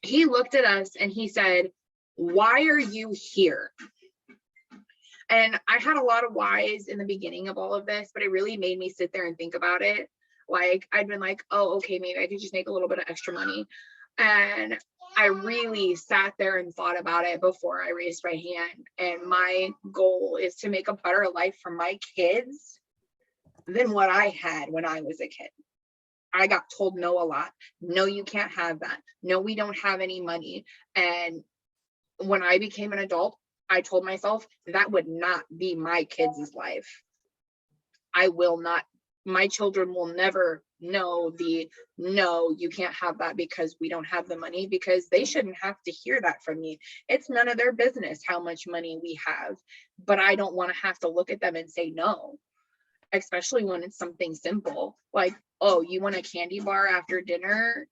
he looked at us and he said, "Why are you here?" And I had a lot of whys in the beginning of all of this, but it really made me sit there and think about it. Like, I'd been like, oh, okay, maybe I could just make a little bit of extra money. And I really sat there and thought about it before I raised my hand. And my goal is to make a better life for my kids than what I had when I was a kid. I got told no a lot. No, you can't have that. No, we don't have any money. And when I became an adult, I told myself that would not be my kids' life. I will not, my children will never know no, you can't have that because we don't have the money, because they shouldn't have to hear that from me. It's none of their business how much money we have, but I don't want to have to look at them and say no, especially when it's something simple. Like, oh, you want a candy bar after dinner?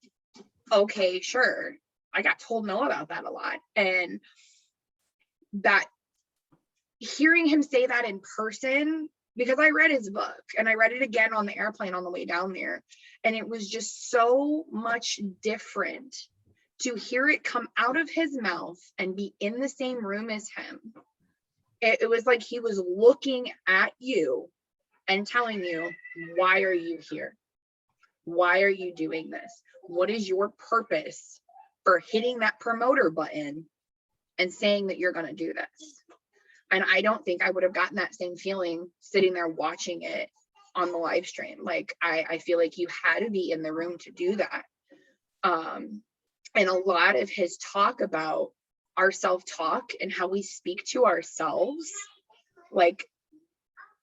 Okay, sure. I got told no about that a lot. And that, hearing him say that in person, because I read his book and I read it again on the airplane on the way down there, and it was just so much different to hear it come out of his mouth and be in the same room as him. It was like he was looking at you and telling you, why are you here? Why are you doing this? What is your purpose for hitting that promoter button and saying that you're going to do this? And I don't think I would have gotten that same feeling sitting there watching it on the live stream. Like, I feel like you had to be in the room to do that. And a lot of his talk about our self-talk and how we speak to ourselves, like,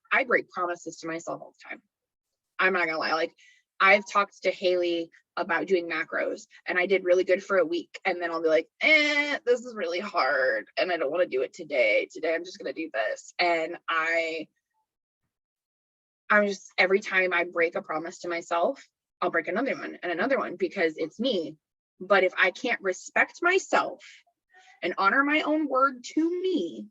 I break promises to myself all the time. I'm not gonna lie. Like, I've talked to Haley about doing macros and I did really good for a week, and then I'll be like, this is really hard and I don't want to do it today. I'm just gonna do this. And I'm just, every time I break a promise to myself, I'll break another one and another one, because it's me. But if I can't respect myself and honor my own word to me,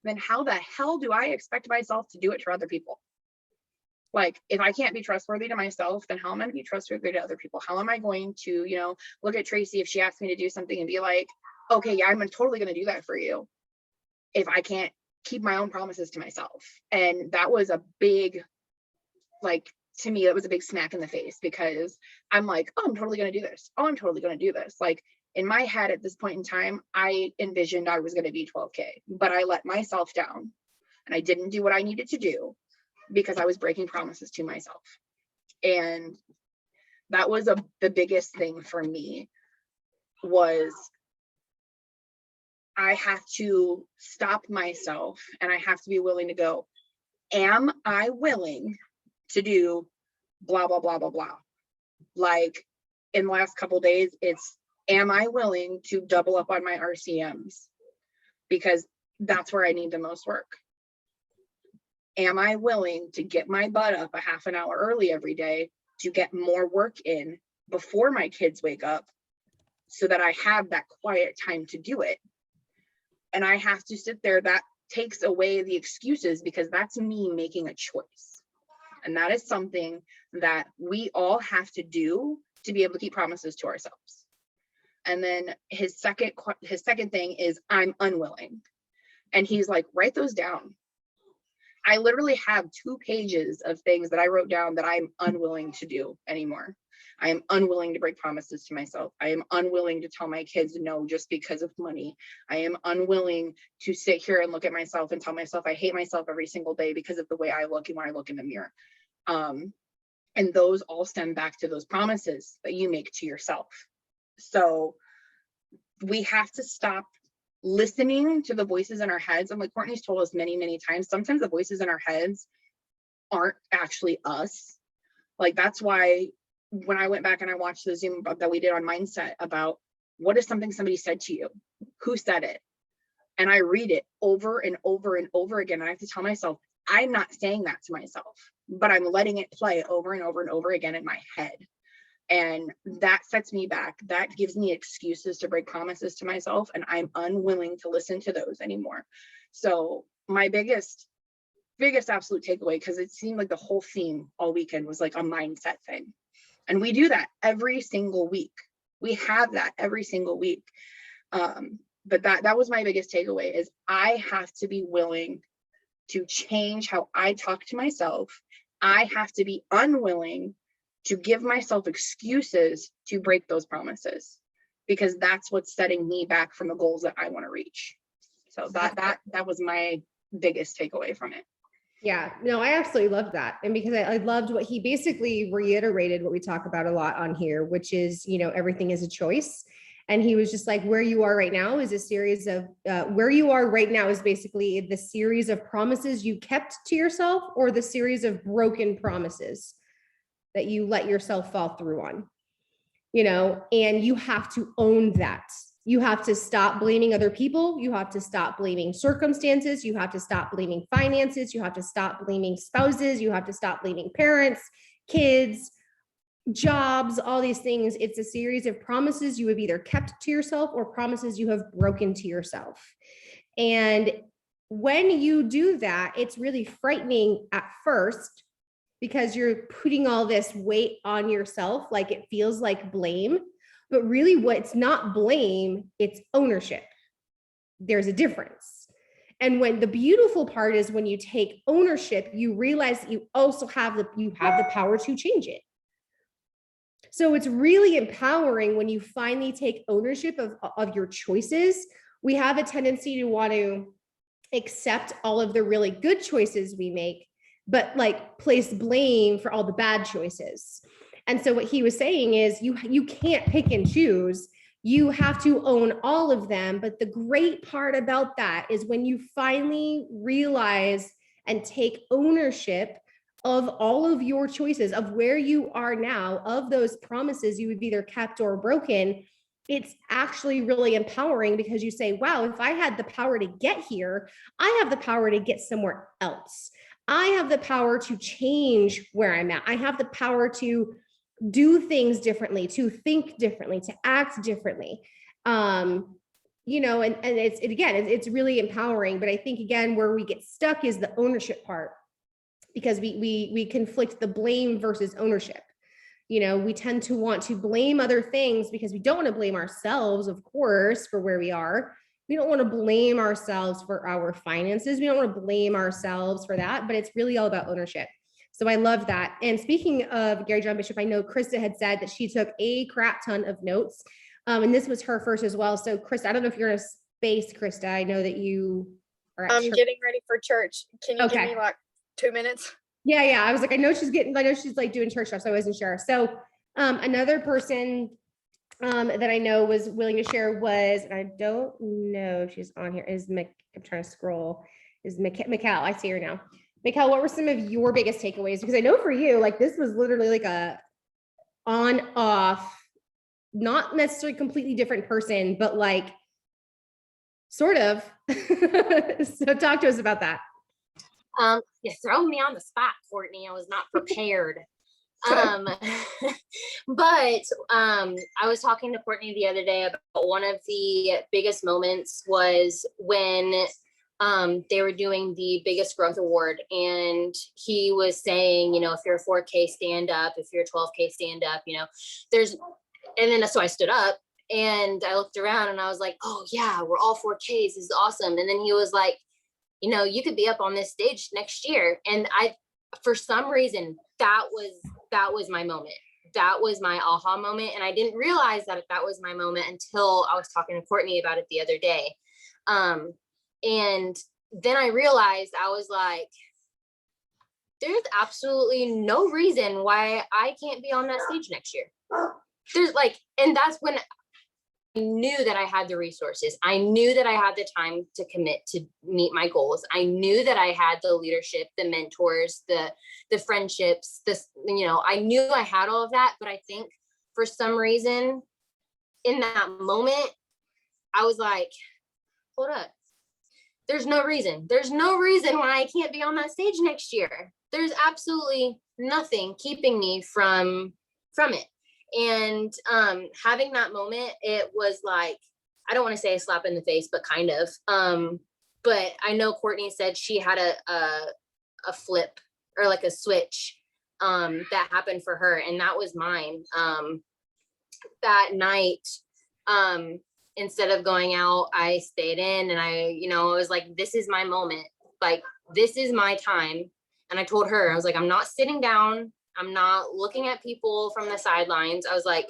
then how the hell do I expect myself to do it to other people? Like, if I can't be trustworthy to myself, then how am I going to be trustworthy to other people? How am I going to, look at Tracy if she asks me to do something and be like, okay, yeah, I'm totally going to do that for you, if I can't keep my own promises to myself? And that was a big, like, to me, that was a big smack in the face, because I'm like, oh, I'm totally going to do this. Oh, I'm totally going to do this. Like, in my head at this point in time, I envisioned I was going to be 12K, but I let myself down and I didn't do what I needed to do because I was breaking promises to myself. And that was the biggest thing for me, was I have to stop myself and I have to be willing to go, am I willing to do blah, blah, blah, blah, blah? Like, in the last couple of days, it's, am I willing to double up on my RCMs? Because that's where I need the most work. Am I willing to get my butt up a half an hour early every day to get more work in before my kids wake up, so that I have that quiet time to do it? And I have to sit there. That takes away the excuses, because that's me making a choice. And that is something that we all have to do to be able to keep promises to ourselves. And then his second thing is, I'm unwilling. And he's like, write those down. I literally have 2 pages of things that I wrote down that I'm unwilling to do anymore. I am unwilling to break promises to myself. I am unwilling to tell my kids no just because of money. I am unwilling to sit here and look at myself and tell myself I hate myself every single day because of the way I look and when I look in the mirror. And those all stem back to those promises that you make to yourself. So we have to stop listening to the voices in our heads. And like Courtney's told us many, many times, sometimes the voices in our heads aren't actually us. Like, that's why when I went back and I watched the Zoom that we did on mindset about what is something somebody said to you, who said it, and I read it over and over and over again, and I have to tell myself, I'm not saying that to myself, but I'm letting it play over and over and over again in my head. And that sets me back. That gives me excuses to break promises to myself, and I'm unwilling to listen to those anymore. So my biggest absolute takeaway, because it seemed like the whole theme all weekend was like a mindset thing. And we do that every single week. We have that every single week. But that was my biggest takeaway, is I have to be willing to change how I talk to myself. I have to be unwilling to give myself excuses to break those promises, because that's what's setting me back from the goals that I want to reach. So that was my biggest takeaway from it. Yeah, no, I absolutely loved that. And because I loved what he basically reiterated, what we talk about a lot on here, which is, you know, everything is a choice. And he was just like, where you are right now is a series of, where you are right now is basically the series of promises you kept to yourself, or the series of broken promises that you let yourself fall through on, you know, and you have to own that. You have to stop blaming other people. You have to stop blaming circumstances. You have to stop blaming finances. You have to stop blaming spouses. You have to stop blaming parents, kids, jobs, all these things. It's a series of promises you have either kept to yourself or promises you have broken to yourself. And when you do that, it's really frightening at first, because you're putting all this weight on yourself, like it feels like blame. But really, what's not blame, it's ownership. There's a difference. And when the beautiful part is when you take ownership, you realize that you also have the power to change it. So it's really empowering when you finally take ownership of your choices. We have a tendency to want to accept all of the really good choices we make, but like place blame for all the bad choices. And so what he was saying is you can't pick and choose. You have to own all of them. But the great part about that is when you finally realize and take ownership of all of your choices, of where you are now, of those promises you have either kept or broken, it's actually really empowering, because you say, wow, if I had the power to get here, I have the power to get somewhere else. I have the power to change where I'm at. I have the power to do things differently, to think differently, to act differently. You know, and it's really empowering. But I think, again, where we get stuck is the ownership part, because we conflict the blame versus ownership. You know, we tend to want to blame other things because we don't want to blame ourselves, of course, for where we are. We don't want to blame ourselves for our finances. We don't want to blame ourselves for that, but it's really all about ownership. So I love that. And speaking of Gary John Bishop, I know Krista had said that she took a crap ton of notes. And this was her first as well. So Krista, I don't know if you're in a space, Krista. I know that you are at church. Getting ready for church. Can you give me like 2 minutes? Yeah. I was like, I know she's like doing church stuff, so I wasn't sure. So another person that I know was willing to share was, and I don't know if she's on here, I'm trying to scroll, is Mikal. I see her now. Mikal, what were some of your biggest takeaways? Because I know for you, like, this was literally like a on off, not necessarily completely different person, but like sort of. So talk to us about that. You throw me on the spot, Courtney. I was not prepared. But I was talking to Courtney the other day about one of the biggest moments was when they were doing the biggest growth award, and he was saying, you know, if you're a 4K, stand up. If you're a 12K, stand up. You know, so I stood up and I looked around and I was like, oh yeah, we're all 4Ks. This is awesome. And then he was like, you know, you could be up on this stage next year. And for some reason, that was my moment. That was my aha moment. And I didn't realize that was my moment until I was talking to Courtney about it the other day. And then I realized, I was like, there's absolutely no reason why I can't be on that stage next year. And that's when I knew that I had the resources. I knew that I had the time to commit to meet my goals. I knew that I had the leadership, the mentors, the friendships, I knew I had all of that. But I think for some reason in that moment, I was like, hold up. There's no reason why I can't be on that stage next year. There's absolutely nothing keeping me from it. And having that moment, it was like, I don't want to say a slap in the face, but kind of. But I know Courtney said she had a flip or like a switch that happened for her, and that was mine. that night, instead of going out, I stayed in, and I was like, this is my moment. Like, this is my time. And I told her, I was like, I'm not sitting down. I'm not looking at people from the sidelines. I was like,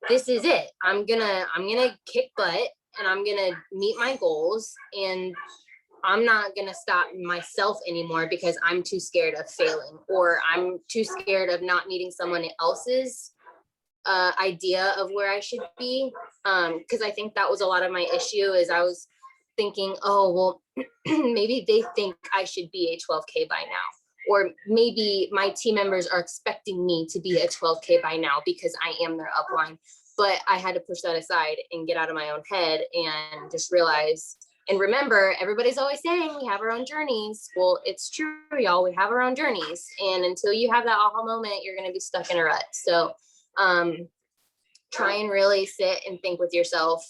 this is it. I'm gonna kick butt, and I'm gonna meet my goals, and I'm not gonna stop myself anymore because I'm too scared of failing, or I'm too scared of not meeting someone else's idea of where I should be. Because I think that was a lot of my issue, is I was thinking, oh, well, maybe they think I should be a 12K by now. Or maybe my team members are expecting me to be a 12K by now because I am their upline. But I had to push that aside and get out of my own head and just realize and remember, everybody's always saying we have our own journeys. Well, it's true, y'all. We have our own journeys. And until you have that aha moment, you're going to be stuck in a rut. So try and really sit and think with yourself,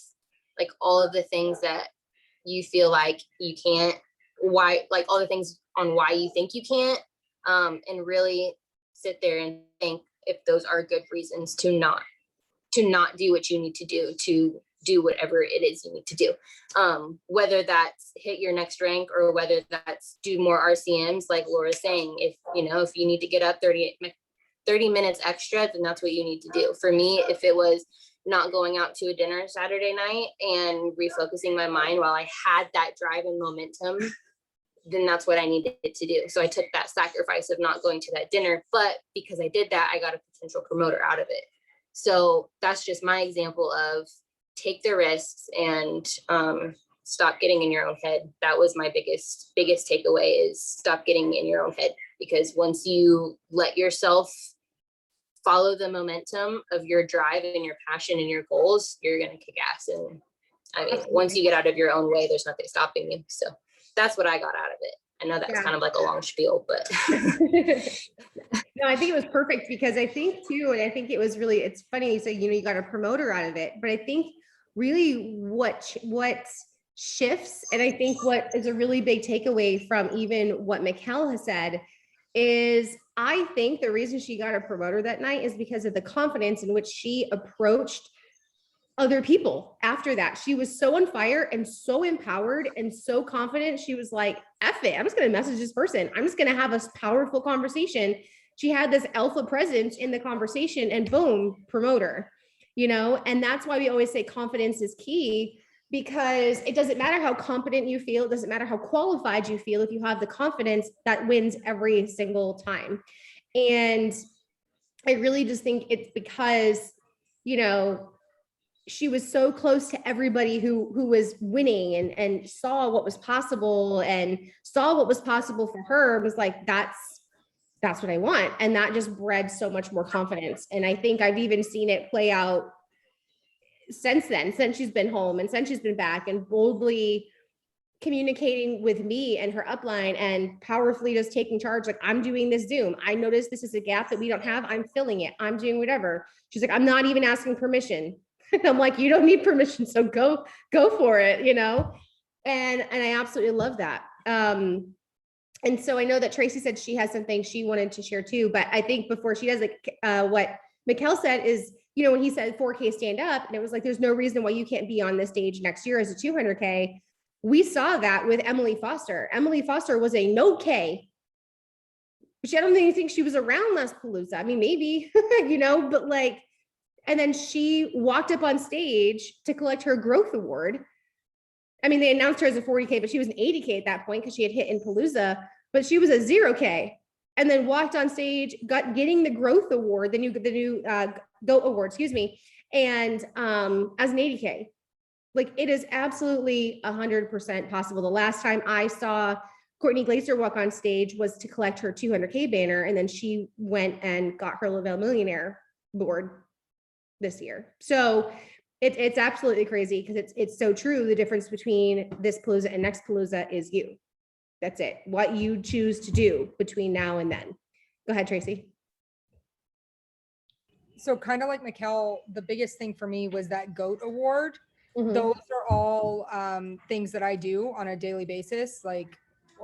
like all of the things that you feel like you can't, why, like all the things on why you think you can't, and really sit there and think if those are good reasons to not do what you need to do whatever it is you need to do. Whether that's hit your next rank or whether that's do more RCMs, like Laura's saying, if you need to get up 30 minutes extra, then that's what you need to do. For me, if it was not going out to a dinner Saturday night and refocusing my mind while I had that drive and momentum, then that's what I needed to do. So I took that sacrifice of not going to that dinner, but because I did that, I got a potential promoter out of it. So that's just my example of take the risks and stop getting in your own head. That was my biggest takeaway, is stop getting in your own head, because once you let yourself follow the momentum of your drive and your passion and your goals, you're going to kick ass. And I mean, once you get out of your own way, there's nothing stopping you. So that's what I got out of it. I know that's kind of like a long spiel, but no, I think it was perfect, because I think too, and I think it was really, it's funny you say, you got a promoter out of it, but I think really what shifts, and I think what is a really big takeaway from even what Mikkel has said, is I think the reason she got a promoter that night is because of the confidence in which she approached other people after that. She was so on fire and so empowered and so confident. She was like, F it, I'm just going to message this person. I'm just going to have a powerful conversation. She had this alpha presence in the conversation, and boom, promoter, and that's why we always say confidence is key, because it doesn't matter how competent you feel. It doesn't matter how qualified you feel. If you have the confidence, that wins every single time. And I really just think it's because, she was so close to everybody who was winning and saw what was possible, and saw what was possible for her, was like, that's what I want. And that just bred so much more confidence. And I think I've even seen it play out since then, since she's been home and since she's been back and boldly communicating with me and her upline and powerfully just taking charge. Like, I'm doing this Zoom. I noticed this is a gap that we don't have. I'm filling it. I'm doing whatever. She's like, I'm not even asking permission. I'm like, you don't need permission. So go for it, And I absolutely love that. And so I know that Tracy said she has something she wanted to share too, but I think before she does it, what Mikkel said is, when he said 4K stand up, and it was like, there's no reason why you can't be on this stage next year as a 200K. We saw that with Emily Foster. Emily Foster was a no K. I don't even think she was around last Palooza. I mean, maybe, but like, and then she walked up on stage to collect her growth award. I mean, they announced her as a 40K, but she was an 80K at that point because she had hit in Palooza, but she was a 0K, and then walked on stage, getting the growth award, the new GOAT award, and as an 80K. Like, it is absolutely 100% possible. The last time I saw Courtney Glaser walk on stage was to collect her 200K banner, and then she went and got her Le-Vel Millionaire board this year. So it's absolutely crazy, because it's so true. The difference between this Palooza and next Palooza is you. That's it. What you choose to do between now and then. Go ahead, Tracy. So kind of like Mikkel, the biggest thing for me was that GOAT award. Mm-hmm. Those are all things that I do on a daily basis, like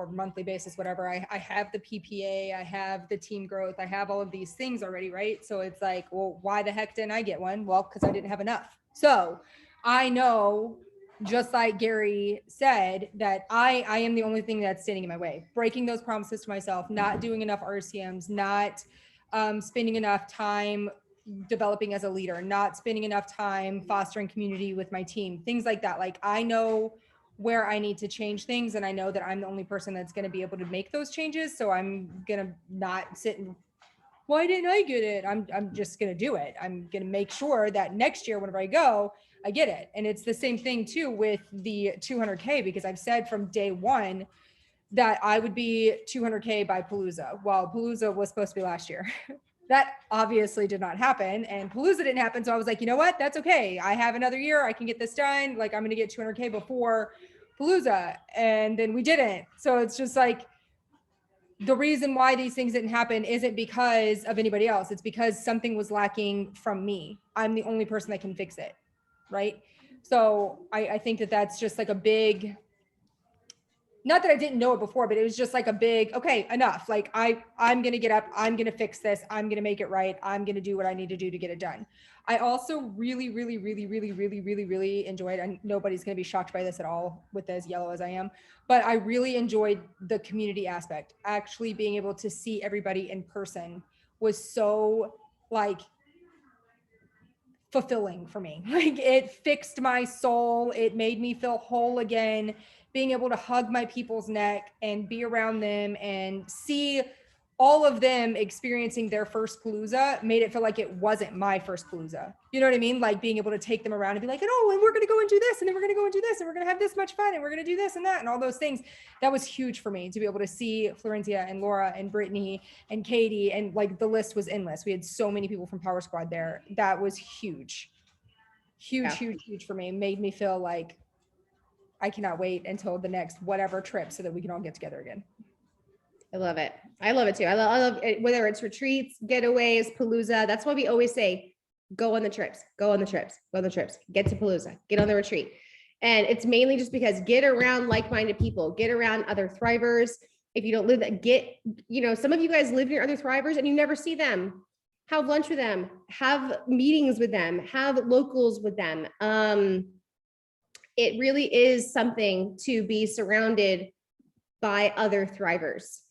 or monthly basis, whatever. I have the PPA, I have the team growth, I have all of these things already, right? So it's like, well, why the heck didn't I get one? Well, because I didn't have enough. So I know, just like Gary said, that I am the only thing that's standing in my way, breaking those promises to myself, not doing enough RCMs, not spending enough time developing as a leader, not spending enough time fostering community with my team, things like that. Like I know where I need to change things, and I know that I'm the only person that's going to be able to make those changes. So I'm going to not sit and, why didn't I get it? I'm just going to do it. I'm going to make sure that next year, whenever I go, I get it. And it's the same thing too with the 200K, because I've said from day one that I would be 200K by Palooza. Well, Palooza was supposed to be last year. That obviously did not happen, and Palooza didn't happen. So I was like, you know what? That's okay. I have another year. I can get this done. Like I'm going to get 200K before Palooza. And then we didn't. So it's just like, the reason why these things didn't happen isn't because of anybody else. It's because something was lacking from me. I'm the only person that can fix it. Right. So I think that that's just like a big, not that I didn't know it before, but it was just like a big, okay, enough. Like I'm going to get up, I'm going to fix this. I'm going to make it right. I'm going to do what I need to do to get it done. I also really enjoyed, and nobody's going to be shocked by this at all with as yellow as I am, but I really enjoyed the community aspect. Actually being able to see everybody in person was so like fulfilling for me. Like it fixed my soul. It made me feel whole again. Being able to hug my people's neck and be around them and see all of them experiencing their first Palooza made it feel like it wasn't my first Palooza. You know what I mean? Like being able to take them around and be like, oh, and we're going to go and do this, and then we're going to go and do this, and we're going to have this much fun, and we're going to do this and that, and all those things. That was huge for me to be able to see Florencia and Laura and Brittany and Katie, and like the list was endless. We had so many people from Power Squad there. That was huge. Huge for me. Made me feel like I cannot wait until the next whatever trip so that we can all get together again. I love it. I love it too. I love it, whether it's retreats, getaways, Palooza. That's why we always say, go on the trips, go on the trips, go on the trips, get to Palooza, get on the retreat. And it's mainly just because get around like-minded people, get around other thrivers. If you don't live that, some of you guys live near other thrivers and you never see them. Have lunch with them, have meetings with them, have locals with them. It really is something to be surrounded by other thrivers.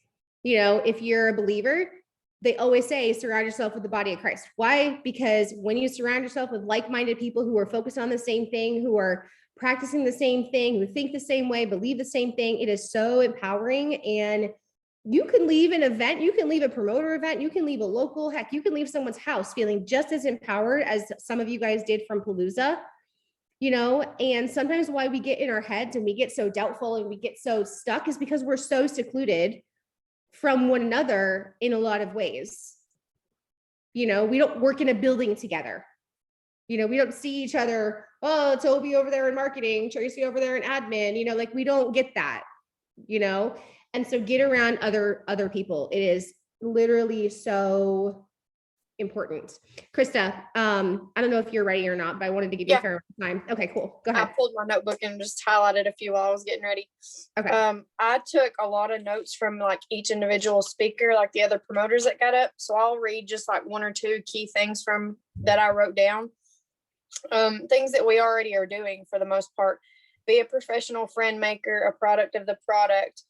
If you're a believer, they always say, surround yourself with the body of Christ. Why? Because when you surround yourself with like-minded people who are focused on the same thing, who are practicing the same thing, who think the same way, believe the same thing, it is so empowering. And you can leave an event, you can leave a promoter event, you can leave a local, heck, you can leave someone's house feeling just as empowered as some of you guys did from Palooza. And sometimes why we get in our heads and we get so doubtful and we get so stuck is because we're so secluded from one another in a lot of ways. We don't work in a building together. We don't see each other. Oh, Toby over there in marketing, Tracy over there in admin, like we don't get that, and so get around other people. It is literally so important. Krista, I don't know if you're ready or not, but I wanted to give you a fair amount of time. Okay, cool. Go ahead. I pulled my notebook and just highlighted a few while I was getting ready. Okay. I took a lot of notes from like each individual speaker, like the other promoters that got up. So I'll read just like one or two key things from that I wrote down. Things that we already are doing for the most part. Be a professional friend maker, a product of the product,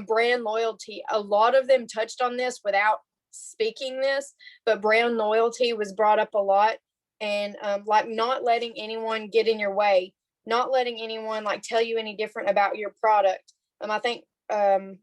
brand loyalty. A lot of them touched on this without speaking this, but brand loyalty was brought up a lot, and like not letting anyone get in your way, not letting anyone like tell you any different about your product. I think I don't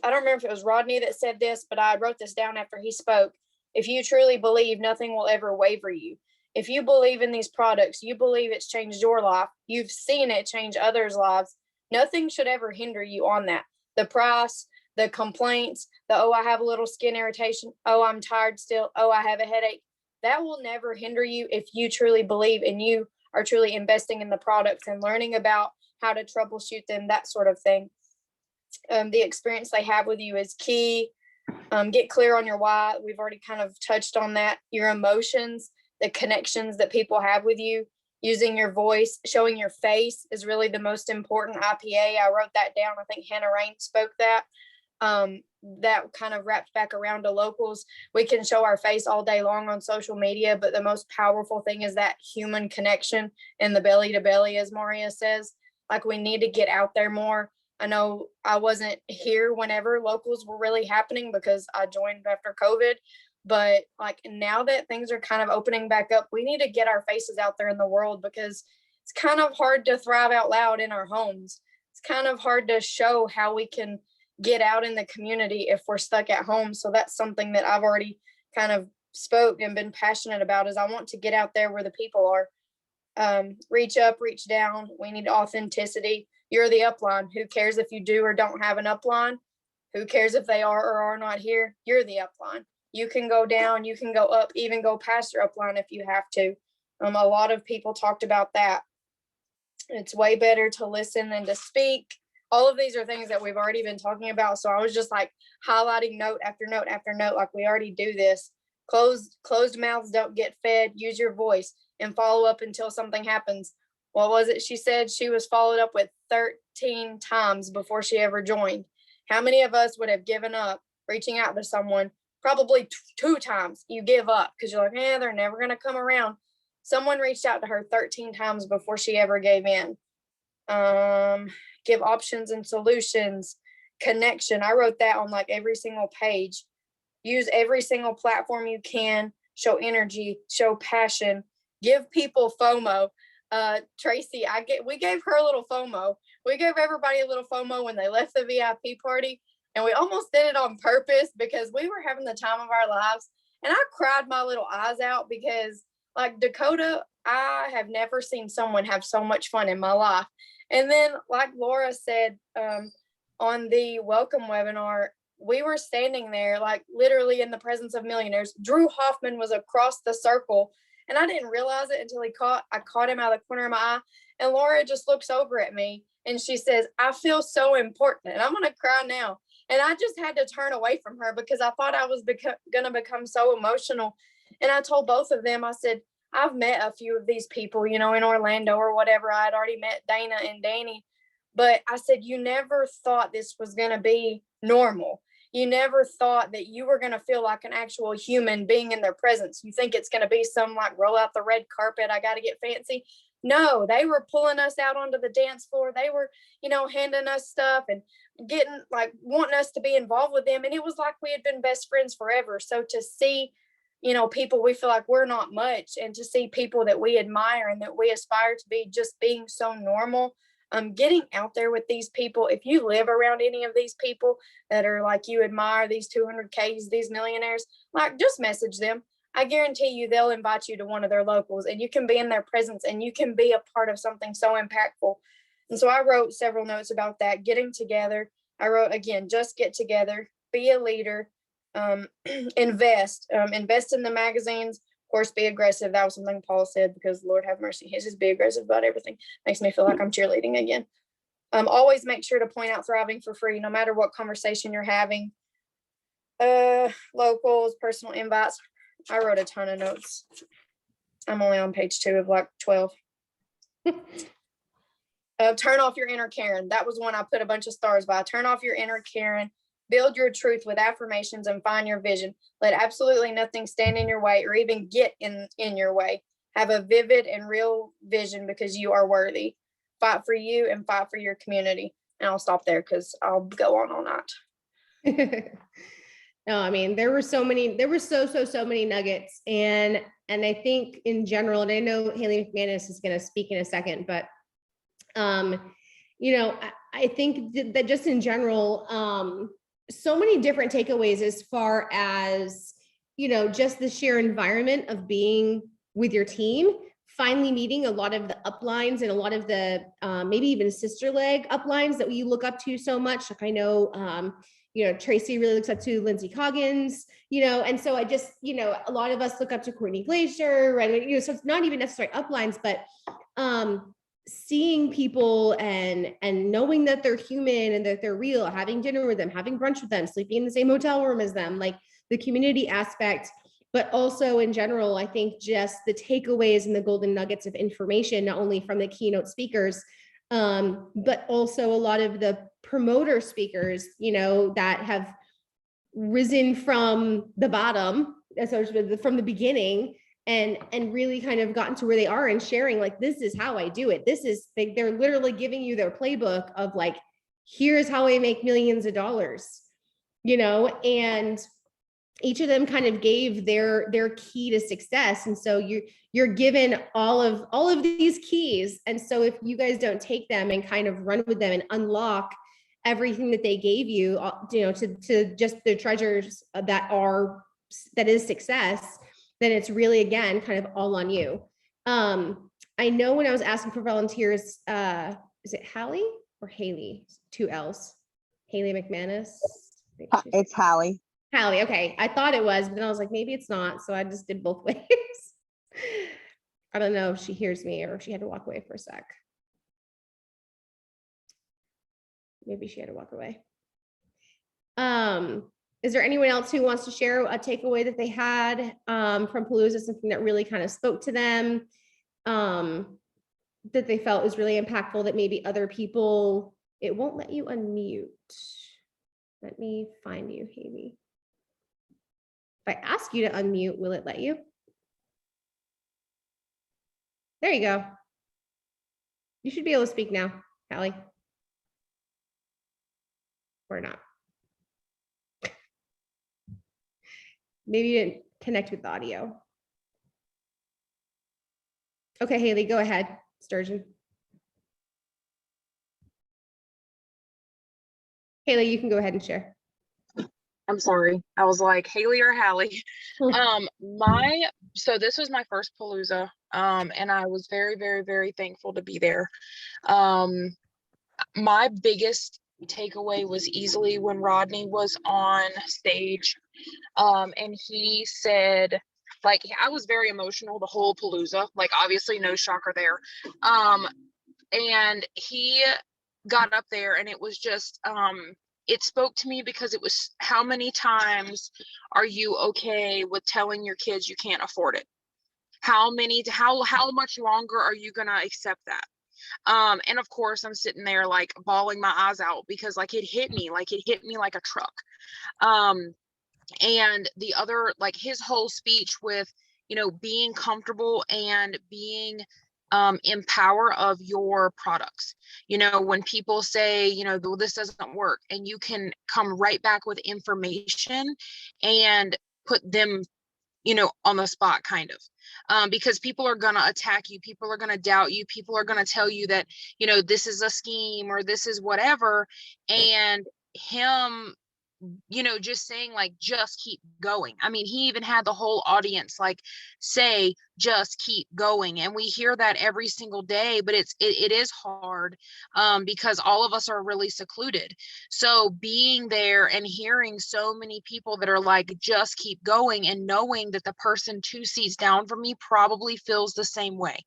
remember if it was Rodney that said this, but I wrote this down after he spoke. If you truly believe, nothing will ever waver you. If you believe in these products, you believe it's changed your life, you've seen it change others' lives, nothing should ever hinder you on that. The price, the complaints, oh, I have a little skin irritation, oh, I'm tired still, oh, I have a headache. That will never hinder you if you truly believe and you are truly investing in the products and learning about how to troubleshoot them, that sort of thing. The experience they have with you is key. Get clear on your why. We've already kind of touched on that. Your emotions, the connections that people have with you. using your voice, showing your face is really the most important. IPA, I wrote that down. I think Hannah Rain spoke that. That kind of wrapped back around to locals. We can show our face all day long on social media, but the most powerful thing is that human connection and the belly to belly, as Maria says. Like, we need to get out there more. I know I wasn't here whenever locals were really happening because I joined after COVID, but like now that things are kind of opening back up, we need to get our faces out there in the world, because it's kind of hard to thrive out loud in our homes. It's kind of hard to show how we can get out in the community if we're stuck at home. So that's something that I've already kind of spoke and been passionate about, is I want to get out there where the people are. Reach up, reach down. We need authenticity. You're the upline. Who cares if you do or don't have an upline? Who cares if they are or are not here? You're the upline. You can go down, you can go up, even go past your upline if you have to. A lot of people talked about that. It's way better to listen than to speak. All of these are things that we've already been talking about. So I was just like highlighting note after note after note, like we already do this. Closed mouths don't get fed. Use your voice and follow up until something happens. What was it she said? She was followed up with 13 times before she ever joined. How many of us would have given up reaching out to someone? Probably 2 times. You give up because you're like, they're never going to come around. Someone reached out to her 13 times before she ever gave in. Give options and solutions. Connection. I wrote that on like every single page. Use every single platform you can. Show energy. Show passion. Give people FOMO. Tracy, we gave her a little FOMO. We gave everybody a little FOMO when they left the VIP party, and we almost did it on purpose because we were having the time of our lives. And I cried my little eyes out because, like, Dakota, I have never seen someone have so much fun in my life. And then, like Laura said, on the welcome webinar, we were standing there, like, literally in the presence of millionaires. Drew Hoffman was across the circle, and I didn't realize it until I caught him out of the corner of my eye. And Laura just looks over at me and she says, I feel so important. And I'm going to cry now. And I just had to turn away from her because I thought I was going to become so emotional. And I told both of them, I said, I've met a few of these people, in Orlando or whatever. I had already met Dana and Danny. But I said, you never thought this was going to be normal. You never thought that you were going to feel like an actual human being in their presence. You think it's going to be some like roll out the red carpet, I got to get fancy. No, they were pulling us out onto the dance floor. They were, handing us stuff and wanting us to be involved with them. And it was like we had been best friends forever. So to see, people we feel like we're not much, and to see people that we admire and that we aspire to be just being so normal. Getting out there with these people. If you live around any of these people that are like you admire, these 200Ks, these millionaires, like, just message them. I guarantee you they'll invite you to one of their locals, and you can be in their presence and you can be a part of something so impactful. And so I wrote several notes about that, getting together. I wrote, again, just get together, be a leader, invest in the magazines. Of course, be aggressive. That was something Paul said, because Lord have mercy, he says be aggressive about everything. Makes me feel like I'm cheerleading again. Always make sure to point out thriving for free, no matter what conversation you're having. Locals, personal invites. I wrote a ton of notes. I'm only on page 2 of like 12. Turn off your inner Karen. That was one I put a bunch of stars by. Turn off your inner Karen. Build your truth with affirmations and find your vision. Let absolutely nothing stand in your way or even get in your way. Have a vivid and real vision because you are worthy. Fight for you and fight for your community. And I'll stop there because I'll go on all night. No, I mean, there were so many nuggets. And I think in general, and I know Haley McManus is going to speak in a second, but, I think that just in general, so many different takeaways as far as, just the sheer environment of being with your team, finally meeting a lot of the uplines and a lot of the maybe even sister leg uplines that we look up to so much. Like I know, Tracy really looks up to Lindsay Coggins, and so I just, a lot of us look up to Courtney Glacier, right? So it's not even necessarily uplines, but seeing people and knowing that they're human and that they're real, having dinner with them, having brunch with them, sleeping in the same hotel room as them, like the community aspect but also in general, I think just the takeaways and the golden nuggets of information, not only from the keynote speakers, but also a lot of the promoter speakers, that have risen from the bottom, from the beginning, and really kind of gotten to where they are and sharing, like, this is how I do it. This is, they're literally giving you their playbook of like, here's how I make millions of dollars, and each of them kind of gave their key to success. And so you're given all of these keys. And so if you guys don't take them and kind of run with them and unlock everything that they gave you, to just the treasures that is success, then it's really, again, kind of all on you. I know when I was asking for volunteers, is it Hallie or Haley? 2 L's. Haley McManus. It's Hallie. Hallie, okay. I thought it was, but then I was like, maybe it's not. So I just did both ways. I don't know if she hears me or if she had to walk away for a sec. Maybe she had to walk away. Is there anyone else who wants to share a takeaway that they had from Palooza, something that really kind of spoke to them, that they felt was really impactful, that maybe other people, it won't let you unmute. Let me find you, Haley. If I ask you to unmute, will it let you? There you go. You should be able to speak now, Hallie. Or not. Maybe you didn't connect with the audio. Okay, Haley, go ahead, Sturgeon. Haley, you can go ahead and share. I'm sorry. I was like, Haley or Hallie. So this was my first Palooza. And I was very, very, very thankful to be there. My biggest takeaway was easily when Rodney was on stage. And he said, like, I was very emotional the whole Palooza, like, obviously no shocker there. And he got up there and it was just, it spoke to me because it was, how many times are you okay with telling your kids you can't afford it? How much longer are you gonna accept that? And of course I'm sitting there like bawling my eyes out because like it hit me like a truck. And the other, like his whole speech with, being comfortable and being in power of your products. When people say, well, this doesn't work, and you can come right back with information and put them, on the spot kind of, because people are going to attack you. People are going to doubt you. People are going to tell you that, this is a scheme or this is whatever. And him, just saying like, just keep going. I mean, he even had the whole audience like say, just keep going. And we hear that every single day, but it is hard because all of us are really secluded. So being there and hearing so many people that are like, just keep going, and knowing that the person 2 seats down from me probably feels the same way.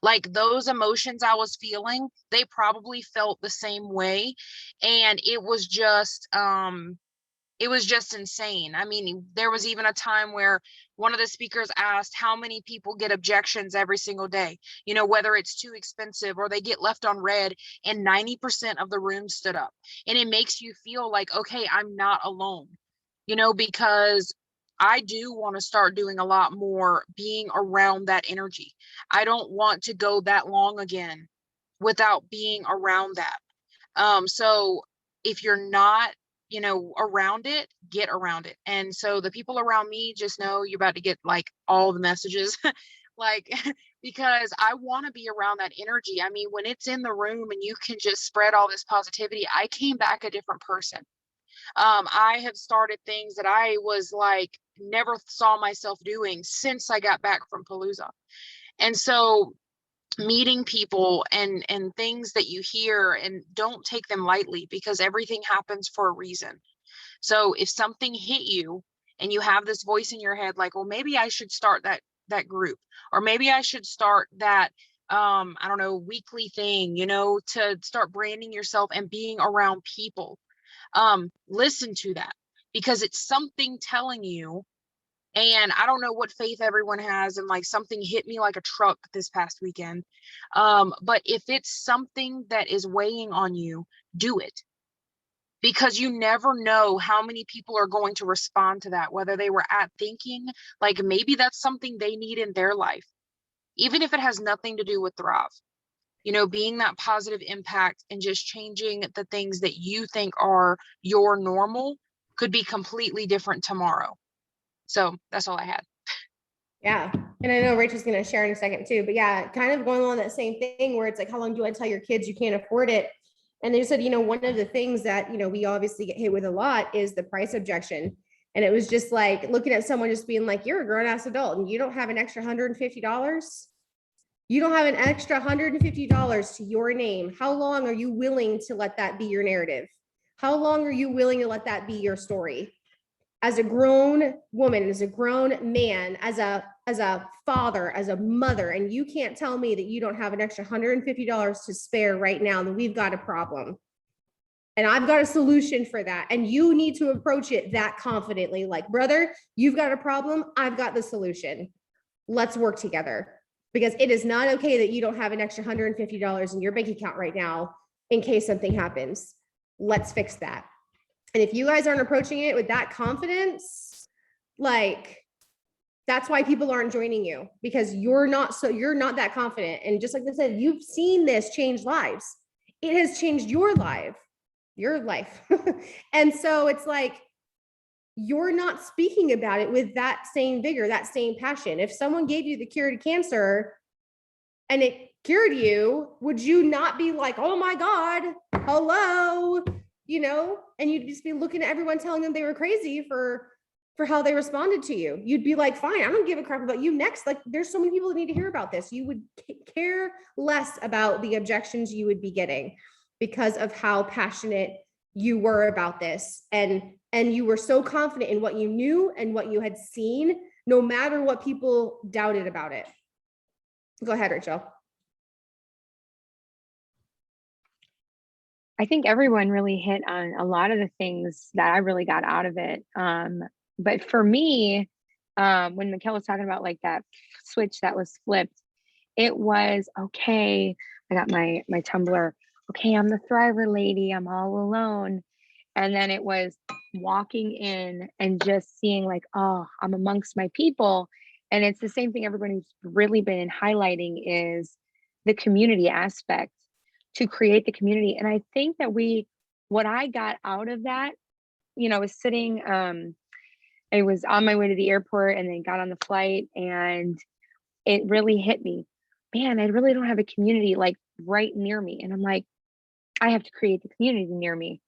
Like those emotions I was feeling, they probably felt the same way. And it was just insane. I mean, there was even a time where one of the speakers asked how many people get objections every single day, whether it's too expensive or they get left on red, and 90% of the room stood up. And it makes you feel like, okay, I'm not alone, because I do want to start doing a lot more being around that energy. I don't want to go that long again without being around that. So if you're not, around it, get around it. And so the people around me, just know you're about to get like all the messages, like, because I want to be around that energy. I mean, when it's in the room and you can just spread all this positivity, I came back a different person. I have started things that I was like, never saw myself doing since I got back from Palooza. And so meeting people and things that you hear, and don't take them lightly, because everything happens for a reason. So if something hit you and you have this voice in your head like, well, maybe I should start that group, or maybe I should start that I don't know, weekly thing, to start branding yourself and being around people, listen to that, because it's something telling you And I don't know what faith everyone has, and like something hit me like a truck this past weekend. But if it's something that is weighing on you, do it, because you never know how many people are going to respond to that, whether they were at thinking like maybe that's something they need in their life, even if it has nothing to do with Thrive. You know, being that positive impact and just changing the things that you think are your normal could be completely different tomorrow. So that's all I had. Yeah. And I know Rachel's going to share in a second too, but yeah, kind of going on that same thing where it's like, how long do you want to tell your kids you can't afford it? And they said, you know, one of the things that, you know, we obviously get hit with a lot is the price objection. And it was just like looking at someone just being like, you're a grown ass adult and you don't have an extra $150. You don't have an extra $150 to your name. How long are you willing to let that be your narrative? How long are you willing to let that be your story? As a grown woman, as a grown man, as a father, as a mother, and you can't tell me that you don't have an extra $150 to spare right now, then we've got a problem. And I've got a solution for that. And you need to approach it that confidently. Like, brother, you've got a problem. I've got the solution. Let's work together. Because it is not okay that you don't have an extra $150 in your bank account right now in case something happens. Let's fix that. And if you guys aren't approaching it with that confidence, like, that's why people aren't joining you, because you're not that confident. And just like I said, you've seen this change lives. It has changed your life. And so it's like, you're not speaking about it with that same vigor, that same passion. If someone gave you the cure to cancer and it cured you, would you not be like, oh my God, hello? You know, and you'd just be looking at everyone telling them they were crazy for how they responded to you. You'd be like, fine, I don't give a crap about you next. Like, there's so many people that need to hear about this. You would care less about the objections you would be getting because of how passionate you were about this. And you were so confident in what you knew and what you had seen, no matter what people doubted about it. Go ahead, Rachel. I think everyone really hit on a lot of the things that I really got out of it. But for me, when Mikkel was talking about like that switch that was flipped, it was, okay, I got my Tumblr. Okay, I'm the Thriver lady. I'm all alone. And then it was walking in and just seeing like, oh, I'm amongst my people. And it's the same thing everybody's really been highlighting is the community aspect, to create the community. And I think that what I got out of that, you know, was sitting, I was on my way to the airport and then got on the flight, and it really hit me, man, I really don't have a community like right near me. And I'm like, I have to create the community near me.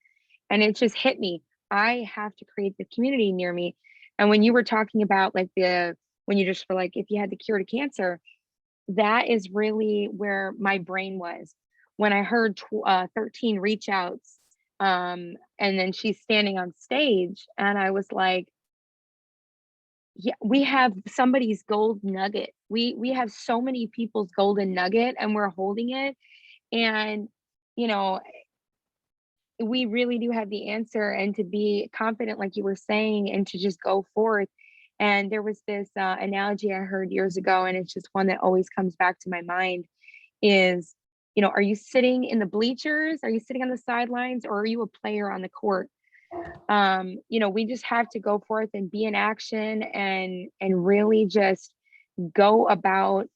And it just hit me, I have to create the community near me. And when you were talking about like when you just were like, if you had the cure to cancer, that is really where my brain was. When I heard 13 reach outs, and then she's standing on stage, and I was like, yeah, we have somebody's gold nugget. We have so many people's golden nugget, and we're holding it. And, you know, we really do have the answer, and to be confident, like you were saying, and to just go forth. And there was this analogy I heard years ago, and it's just one that always comes back to my mind is, you know, are you sitting in the bleachers? Are you sitting on the sidelines, or are you a player on the court? You know, we just have to go forth and be in action and really just go about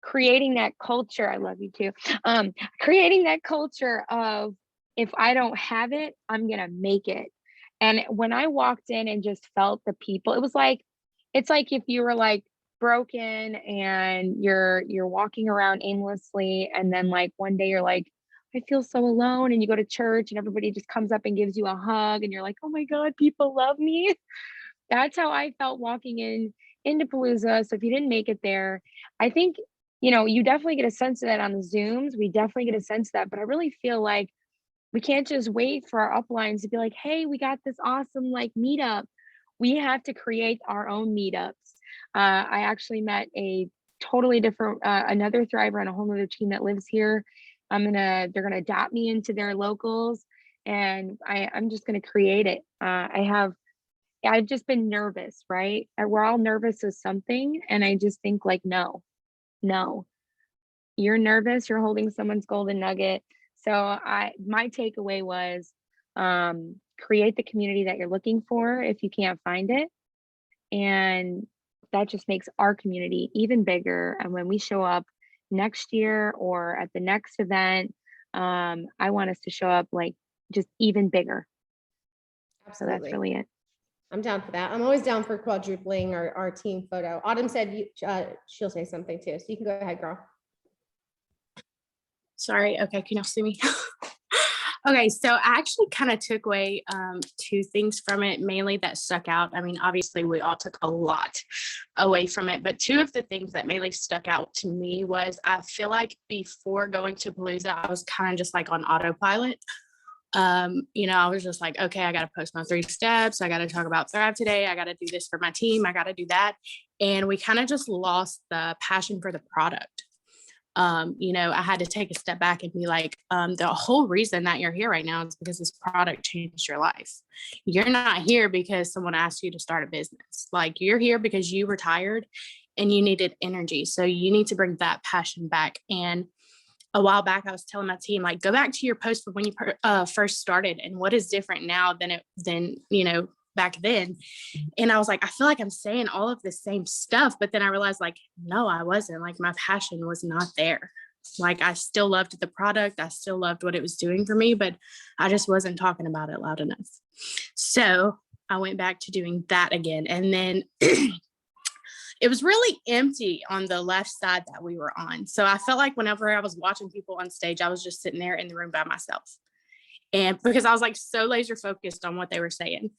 creating that culture. I love you too. Creating that culture of, if I don't have it, I'm gonna make it. And when I walked in and just felt the people, it's like if you were like broken and you're walking around aimlessly, and then like one day you're like, I feel so alone, and you go to church and everybody just comes up and gives you a hug, and you're like, oh my God, people love me. That's how I felt walking into Palooza. So if you didn't make it there, I think, you know, you definitely get a sense of that on the Zooms. We definitely get a sense of that, but I really feel like we can't just wait for our uplines to be like, hey, we got this awesome like meetup. We have to create our own meetups. I actually met a totally different, another Thriver on a whole nother team that lives here. They're gonna adopt me into their locals, and I'm just gonna create it. I have I've just been nervous, right? We're all nervous of something. And I just think like, no, you're nervous, you're holding someone's golden nugget. So my takeaway was, create the community that you're looking for if you can't find it. And that just makes our community even bigger. And when we show up next year or at the next event, I want us to show up like just even bigger. Absolutely. So that's really it. I'm down for that. I'm always down for quadrupling our team photo. Autumn said she'll say something too. So you can go ahead, girl. Sorry. Okay. Can y'all see me? Okay. So I actually kind of took away two things from it, mainly that stuck out. I mean, obviously we all took a lot away from it, but two of the things that mainly stuck out to me was I feel like before going to Palooza, I was kind of just like on autopilot. I was just like, okay, I got to post my 3 steps. I got to talk about Thrive today. I got to do this for my team. I got to do that. And we kind of just lost the passion for the product. I had to take a step back and be like, the whole reason that you're here right now is because this product changed your life. You're not here because someone asked you to start a business. Like, you're here because you were tired and you needed energy. So you need to bring that passion back. And a while back, I was telling my team, like, go back to your post from when you first started and what is different now than back then. And I was like, I feel like I'm saying all of the same stuff, but then I realized like, no, I wasn't. Like, my passion was not there. Like, I still loved the product. I still loved what it was doing for me, but I just wasn't talking about it loud enough. So I went back to doing that again. And then it was really empty on the left side that we were on. So I felt like whenever I was watching people on stage, I was just sitting there in the room by myself. And because I was like so laser focused on what they were saying.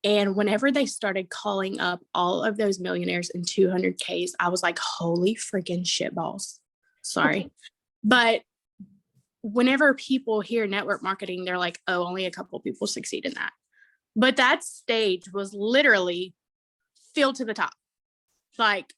And whenever they started calling up all of those millionaires in 200Ks, I was like, holy freaking shitballs. Sorry. But whenever people hear network marketing, they're like, oh, only a couple people succeed in that. But that stage was literally filled to the top. Like,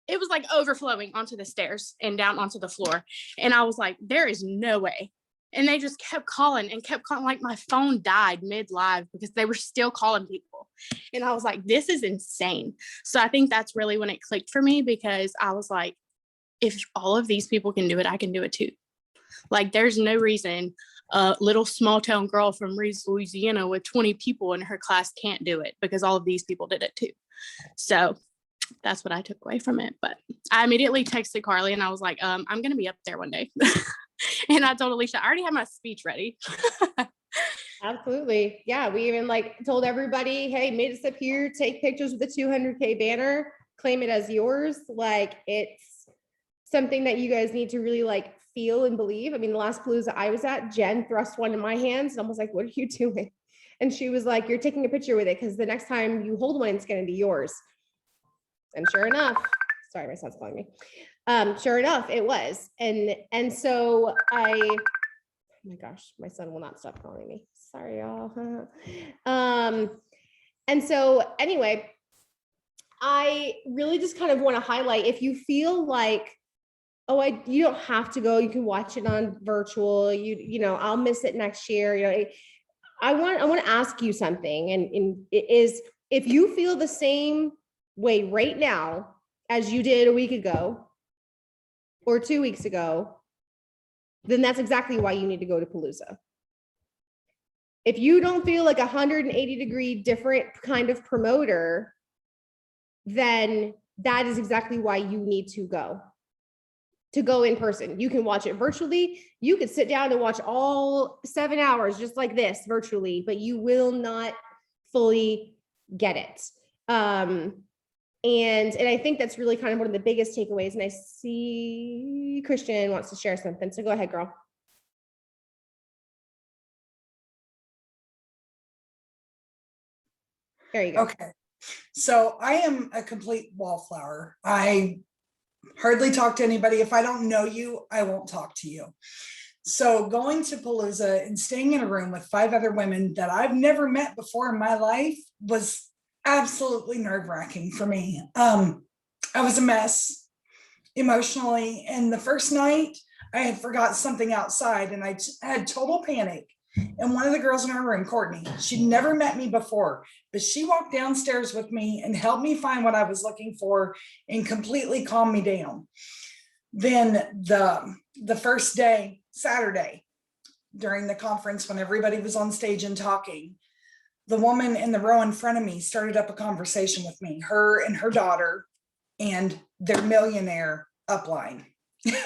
it was like overflowing onto the stairs and down onto the floor. And I was like, there is no way. And they just kept calling. Like, my phone died mid-live because they were still calling people. And I was like, this is insane. So I think that's really when it clicked for me, because I was like, if all of these people can do it, I can do it too. Like, there's no reason a little small town girl from Reeves, Louisiana with 20 people in her class can't do it, because all of these people did it too. So that's what I took away from it. But I immediately texted Carly and I was like, I'm going to be up there one day. And I told Alicia, I already have my speech ready. Absolutely. Yeah. We even told everybody, hey, meet us up here, take pictures with the 200K banner, claim it as yours. Like, it's something that you guys need to really feel and believe. I mean, the last Palooza I was at, Jen thrust one in my hands and I was like, what are you doing? And she was like, you're taking a picture with it because the next time you hold one, it's going to be yours. And sure enough, sorry, my son's calling me. Sure enough, it was. And so oh my gosh, my son will not stop calling me. Sorry, y'all. And so anyway, I really just kind of want to highlight, if you feel like, you don't have to go, you can watch it on virtual, I'll miss it next year. I want to ask you something. And it is, if you feel the same way right now as you did a week ago or 2 weeks ago, then that's exactly why you need to go to Palooza. If you don't feel like 180-degree different kind of promoter, then that is exactly why you need to go in person. You can watch it virtually. You could sit down and watch all 7 hours just like this virtually, but you will not fully get it. And I think that's really kind of one of the biggest takeaways. And I see Christian wants to share something. So go ahead, girl. There you go. Okay. So I am a complete wallflower. I hardly talk to anybody. If I don't know you, I won't talk to you. So going to Palooza and staying in a room with 5 other women that I've never met before in my life was absolutely nerve-wracking for me. I was a mess emotionally. And the first night I had forgot something outside and I had total panic. And one of the girls in our room, Courtney, she'd never met me before, but she walked downstairs with me and helped me find what I was looking for and completely calmed me down. Then the first day, Saturday, during the conference, when everybody was on stage and talking, the woman in the row in front of me started up a conversation with me, her and her daughter and their millionaire upline.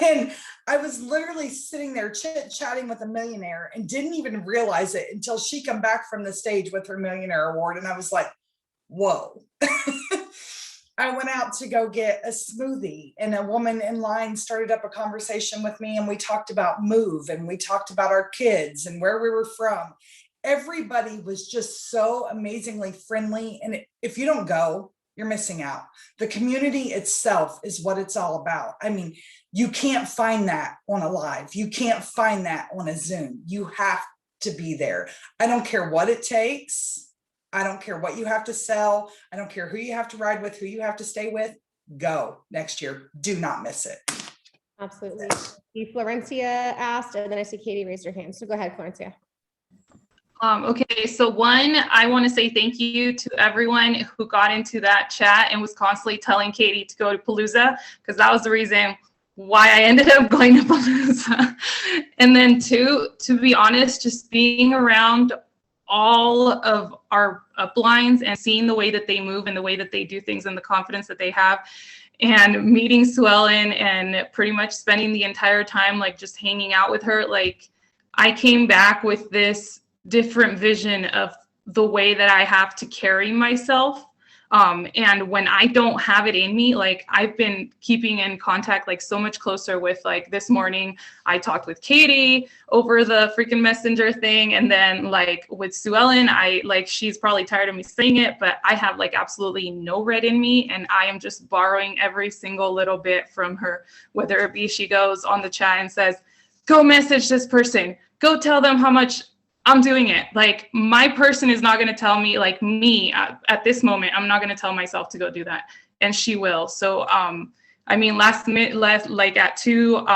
And I was literally sitting there chit-chatting with a millionaire and didn't even realize it until she come back from the stage with her millionaire award. And I was like, whoa. I went out to go get a smoothie and a woman in line started up a conversation with me, and we talked about move and we talked about our kids and where we were from. Everybody was just so amazingly friendly. And if you don't go, you're missing out. The community itself is what it's all about. I mean, you can't find that on a live. You can't find that on a Zoom. You have to be there. I don't care what it takes. I don't care what you have to sell. I don't care who you have to ride with, who you have to stay with. Go next year. Do not miss it. Absolutely. Florencia asked, and then I see Katie raised her hand. So go ahead, Florencia. Okay, so one, I want to say thank you to everyone who got into that chat and was constantly telling Katie to go to Palooza, because that was the reason why I ended up going to Palooza. And then two, to be honest, just being around all of our uplines and seeing the way that they move and the way that they do things and the confidence that they have, and meeting Sue Ellen and pretty much spending the entire time like just hanging out with her, like I came back with this different vision of the way that I have to carry myself. And when I don't have it in me, like I've been keeping in contact like so much closer with, like this morning, I talked with Katie over the freaking messenger thing. And then like with Sue Ellen, she's probably tired of me saying it, but I have like absolutely no red in me. And I am just borrowing every single little bit from her, whether it be she goes on the chat and says, go message this person, go tell them how much I'm doing it. Like my person is not going to tell me, like me at this moment, I'm not going to tell myself to go do that. And she will. So, I mean, last minute left, like at 2,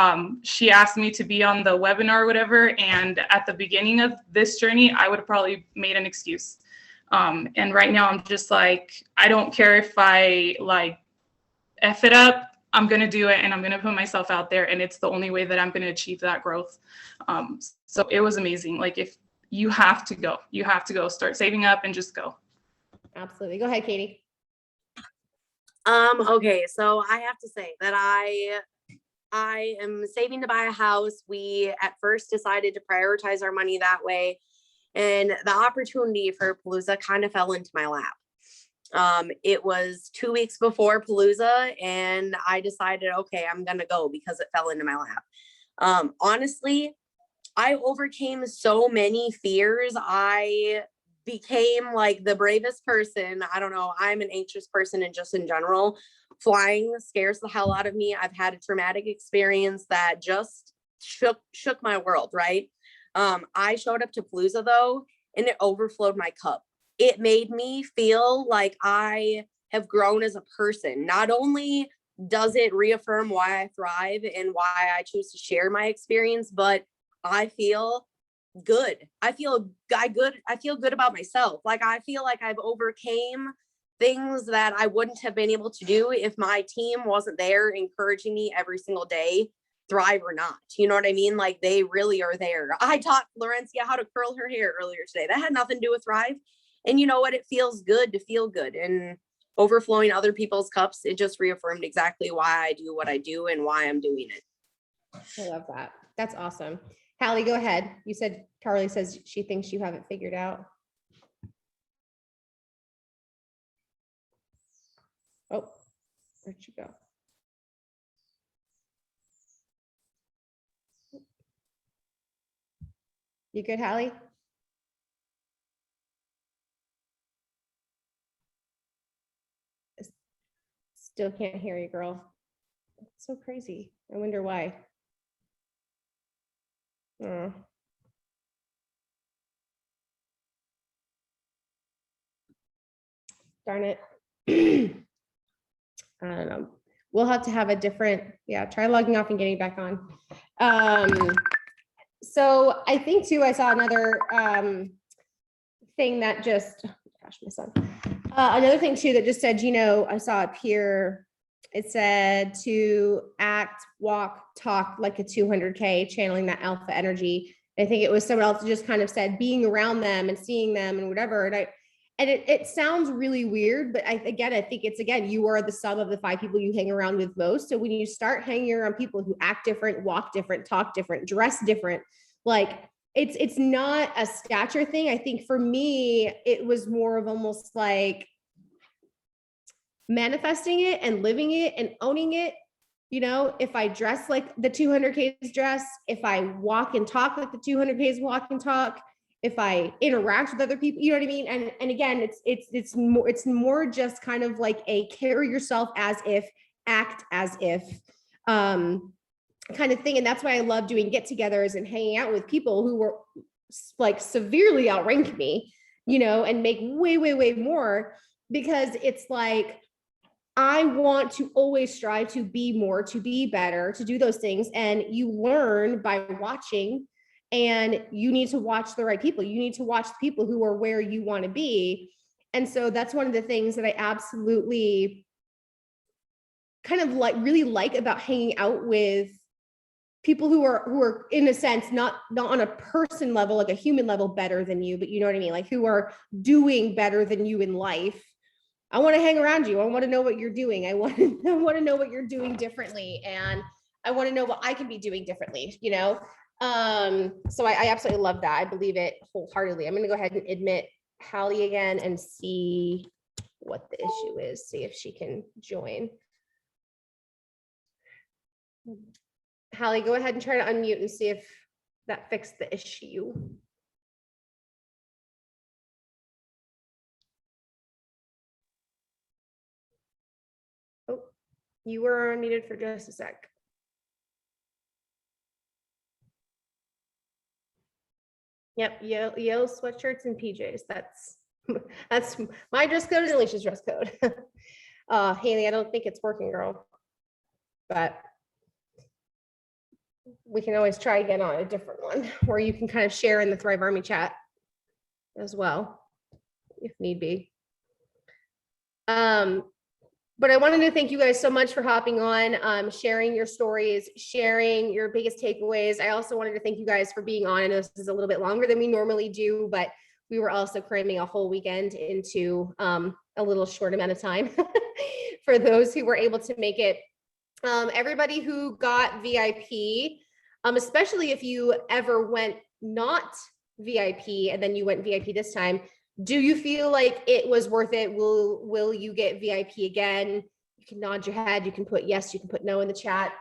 she asked me to be on the webinar or whatever. And at the beginning of this journey, I would have probably made an excuse. And right now I'm just like, I don't care if I like F it up, I'm going to do it. And I'm going to put myself out there. And it's the only way that I'm going to achieve that growth. So it was amazing. Like if you have to go start saving up and just go. Absolutely. Go ahead, Katie. Okay, so I have to say that I am saving to buy a house. We at first decided to prioritize our money that way, and the opportunity for Palooza kind of fell into my lap. It was 2 weeks before Palooza, and I decided, okay, I'm gonna go because it fell into my lap. Honestly, I overcame so many fears. I became like the bravest person. I don't know. I'm an anxious person, and just in general, flying scares the hell out of me. I've had a traumatic experience that just shook my world, right? I showed up to Palooza though, and it overflowed my cup. It made me feel like I have grown as a person. Not only does it reaffirm why I thrive and why I choose to share my experience, but I feel good. I feel good about myself. Like I feel like I've overcame things that I wouldn't have been able to do if my team wasn't there encouraging me every single day, thrive or not. You know what I mean? Like they really are there. I taught Florencia how to curl her hair earlier today. That had nothing to do with thrive. And you know what? It feels good to feel good, and overflowing other people's cups. It just reaffirmed exactly why I do what I do and why I'm doing it. I love that. That's awesome. Hallie, go ahead. You said Carly says she thinks you have it figured out. Oh, where'd you go? You good, Hallie? Still can't hear you, girl. It's so crazy. I wonder why. Oh. Darn it. I don't know. We'll have to have a different, try logging off and getting back on. So I think too, I saw another thing that just, oh gosh, my son. Another thing too that just said, you know, I saw up here, it said to act, walk, talk like a 200K, channeling that alpha energy. I think it was someone else who just kind of said being around them and seeing them and whatever. And it sounds really weird, but I think it's, again, you are the sum of the 5 people you hang around with most. So when you start hanging around people who act different, walk different, talk different, dress different, like it's not a stature thing. I think for me, it was more of almost like manifesting it and living it and owning it. You know, if I dress like the 200Ks dress, if I walk and talk like the 200Ks walk and talk, if I interact with other people, you know what I mean? And again, it's more just kind of like a carry yourself as if, act as if, kind of thing. And that's why I love doing get-togethers and hanging out with people who were like severely outrank me, you know, and make way, way, way more, because it's like, I want to always strive to be more, to be better, to do those things. And you learn by watching, and you need to watch the right people. You need to watch the people who are where you want to be. And so that's one of the things that I absolutely kind of really like about hanging out with people who are in a sense, not on a person level, like a human level better than you, but you know what I mean? Like who are doing better than you in life. I want to hang around you. I want to know what you're doing. I want to know what you're doing differently. And I want to know what I can be doing differently, you know? So I absolutely love that. I believe it wholeheartedly. I'm going to go ahead and admit Hallie again and see what the issue is. See if she can join. Hallie, go ahead and try to unmute and see if that fixed the issue. Oh, you were unmuted for just a sec. Yep, yellow sweatshirts and PJs. That's my dress code and Alicia's dress code. Haley, I don't think it's working, girl. But we can always try again on a different one, or you can kind of share in the Thrive Army chat as well, if need be. But I wanted to thank you guys so much for hopping on, sharing your stories, sharing your biggest takeaways. I also wanted to thank you guys for being on. I know this is a little bit longer than we normally do, but we were also cramming a whole weekend into a little short amount of time for those who were able to make it. Everybody who got VIP, especially if you ever went not VIP and then you went VIP this time, do you feel like it was worth it? Will you get VIP again? You can nod your head. You can put yes, you can put no in the chat.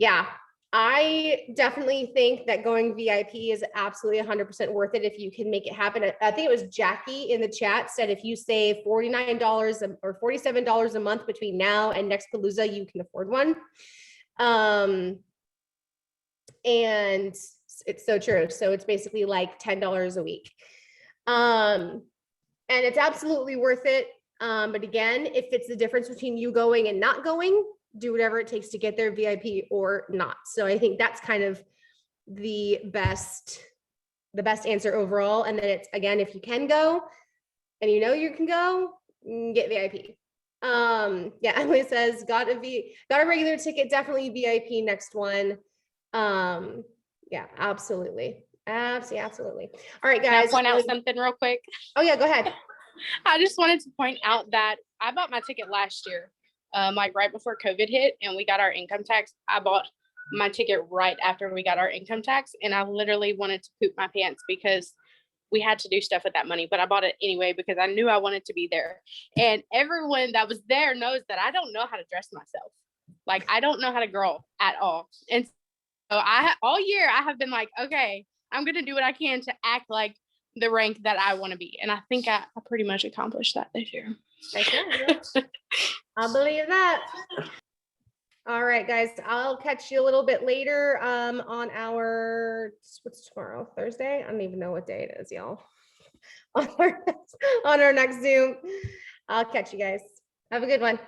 Yeah, I definitely think that going VIP is absolutely 100% worth it if you can make it happen. I think it was Jackie in the chat said if you save $49 or $47 a month between now and next Palooza, you can afford one. And it's so true. So it's basically like $10 a week. And it's absolutely worth it. But again, if it's the difference between you going and not going, do whatever it takes to get there, VIP or not. So I think that's kind of the best answer overall. And then it's, again, if you can go and you know you can go, get VIP. Yeah, Emily says, got a regular ticket, definitely VIP next one. Yeah, absolutely. Absolutely. All right, guys. Can I point out something real quick? Oh yeah, go ahead. I just wanted to point out that I bought my ticket last year, like right before COVID hit and we got our income tax. I bought my ticket right after we got our income tax, and I literally wanted to poop my pants because we had to do stuff with that money, but I bought it anyway because I knew I wanted to be there. And everyone that was there knows that I don't know how to dress myself. Like I don't know how to girl at all. And so all year I have been like, okay, I'm going to do what I can to act like the rank that I want to be. And I think I pretty much accomplished that this year. I believe that. All right, guys, I'll catch you a little bit later on our, what's tomorrow, Thursday? I don't even know what day it is, y'all. On our next Zoom. I'll catch you guys. Have a good one.